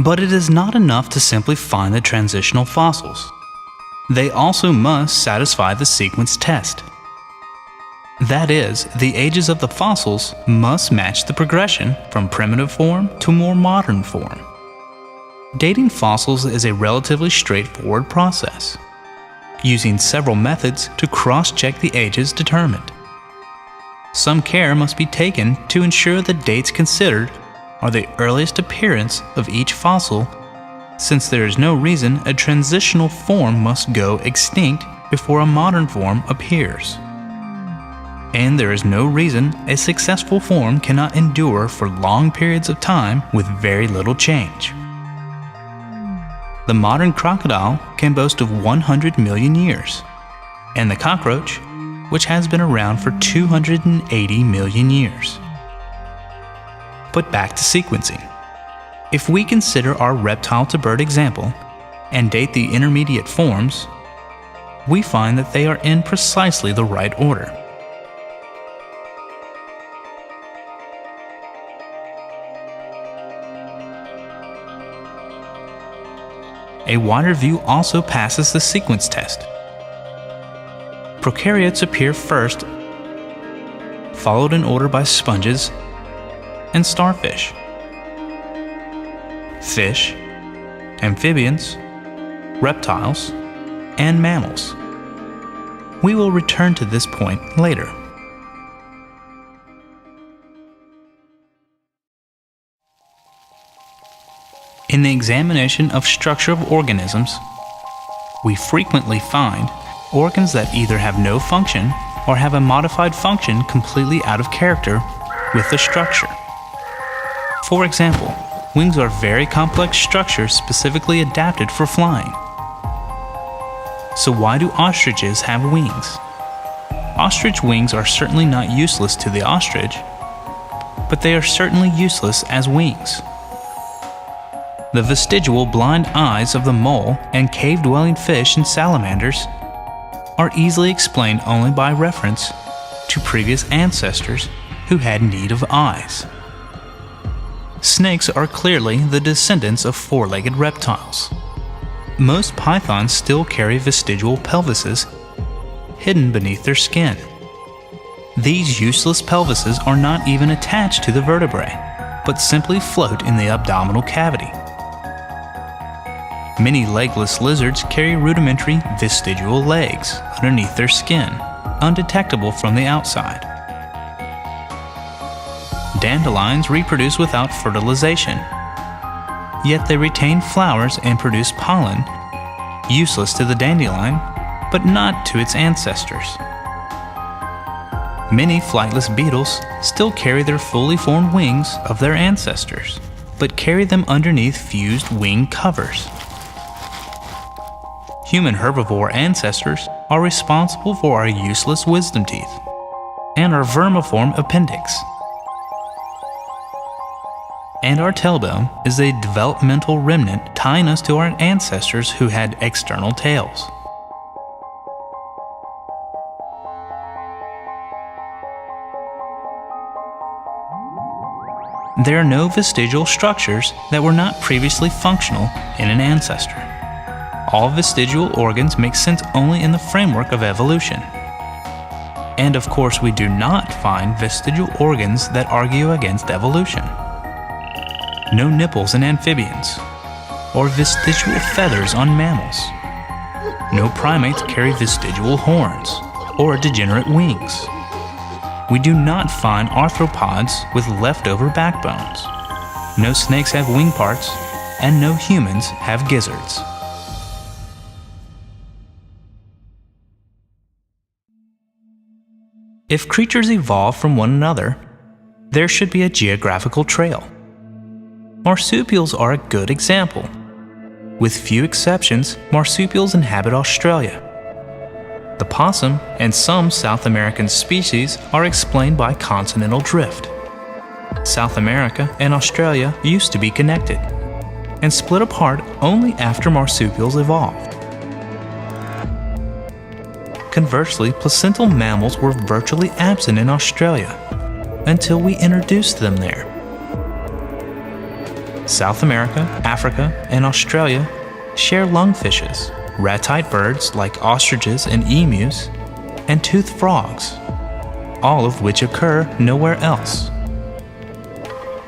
But it is not enough to simply find the transitional fossils. They also must satisfy the sequence test. That is, the ages of the fossils must match the progression from primitive form to more modern form. Dating fossils is a relatively straightforward process, using several methods to cross-check the ages determined. Some care must be taken to ensure the dates considered are the earliest appearance of each fossil, since there is no reason a transitional form must go extinct before a modern form appears. And there is no reason a successful form cannot endure for long periods of time with very little change. The modern crocodile can boast of 100 million years, and the cockroach, which has been around for 280 million years. But back to sequencing. If we consider our reptile-to-bird example and date the intermediate forms, we find that they are in precisely the right order. A wider view also passes the sequence test. Prokaryotes appear first, followed in order by sponges and starfish, fish, amphibians, reptiles, and mammals. We will return to this point later. In the examination of structure of organisms, we frequently find organs that either have no function or have a modified function completely out of character with the structure. For example, wings are very complex structures specifically adapted for flying. So why do ostriches have wings? Ostrich wings are certainly not useless to the ostrich, but they are certainly useless as wings. The vestigial blind eyes of the mole and cave-dwelling fish and salamanders are easily explained only by reference to previous ancestors who had need of eyes. Snakes are clearly the descendants of four-legged reptiles. Most pythons still carry vestigial pelvises hidden beneath their skin. These useless pelvises are not even attached to the vertebrae, but simply float in the abdominal cavity. Many legless lizards carry rudimentary vestigial legs underneath their skin, undetectable from the outside. Dandelions reproduce without fertilization, yet they retain flowers and produce pollen, useless to the dandelion, but not to its ancestors. Many flightless beetles still carry their fully formed wings of their ancestors, but carry them underneath fused wing covers. Human herbivore ancestors are responsible for our useless wisdom teeth and our vermiform appendix. And our tailbone is a developmental remnant tying us to our ancestors who had external tails. There are no vestigial structures that were not previously functional in an ancestor. All vestigial organs make sense only in the framework of evolution. And of course, we do not find vestigial organs that argue against evolution. No nipples in amphibians, or vestigial feathers on mammals. No primates carry vestigial horns, or degenerate wings. We do not find arthropods with leftover backbones. No snakes have wing parts, and no humans have gizzards. If creatures evolve from one another, there should be a geographical trail. Marsupials are a good example. With few exceptions, marsupials inhabit Australia. The possum and some South American species are explained by continental drift. South America and Australia used to be connected, and split apart only after marsupials evolved. Conversely, placental mammals were virtually absent in Australia until we introduced them there. South America, Africa, and Australia share lungfishes, ratite birds like ostriches and emus, and toothed frogs, all of which occur nowhere else.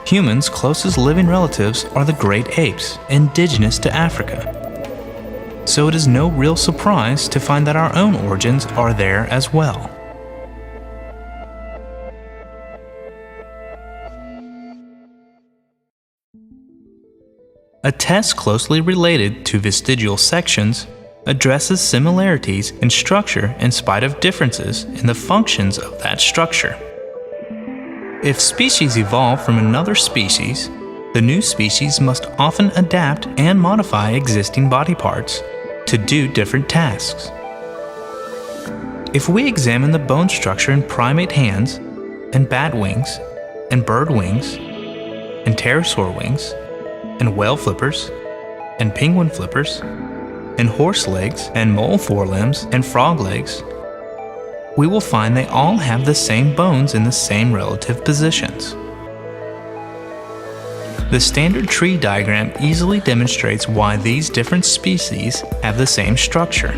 Humans' closest living relatives are the great apes, indigenous to Africa. So it is no real surprise to find that our own origins are there as well. A test closely related to vestigial sections addresses similarities in structure in spite of differences in the functions of that structure. If species evolve from another species, the new species must often adapt and modify existing body parts to do different tasks. If we examine the bone structure in primate hands, and bat wings, and bird wings, and pterosaur wings, and whale flippers, and penguin flippers, and horse legs, and mole forelimbs, and frog legs, we will find they all have the same bones in the same relative positions. The standard tree diagram easily demonstrates why these different species have the same structure.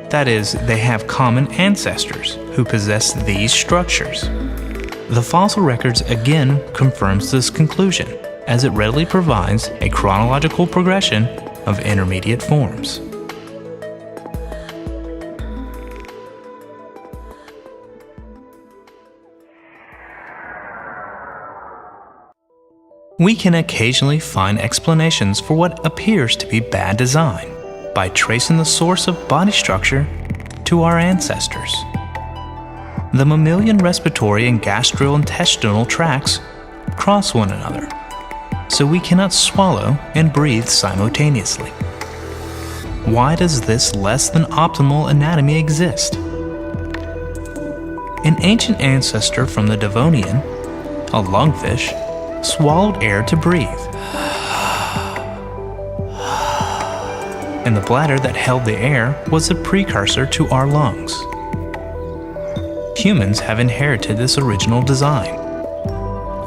That is, they have common ancestors who possess these structures. The fossil records again confirms this conclusion, as it readily provides a chronological progression of intermediate forms. We can occasionally find explanations for what appears to be bad design by tracing the source of body structure to our ancestors. The mammalian respiratory and gastrointestinal tracts cross one another, so we cannot swallow and breathe simultaneously. Why does this less than optimal anatomy exist? An ancient ancestor from the Devonian, a lungfish, swallowed air to breathe, and the bladder that held the air was a precursor to our lungs. Humans have inherited this original design,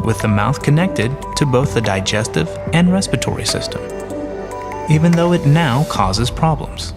with the mouth connected to both the digestive and respiratory system, even though it now causes problems.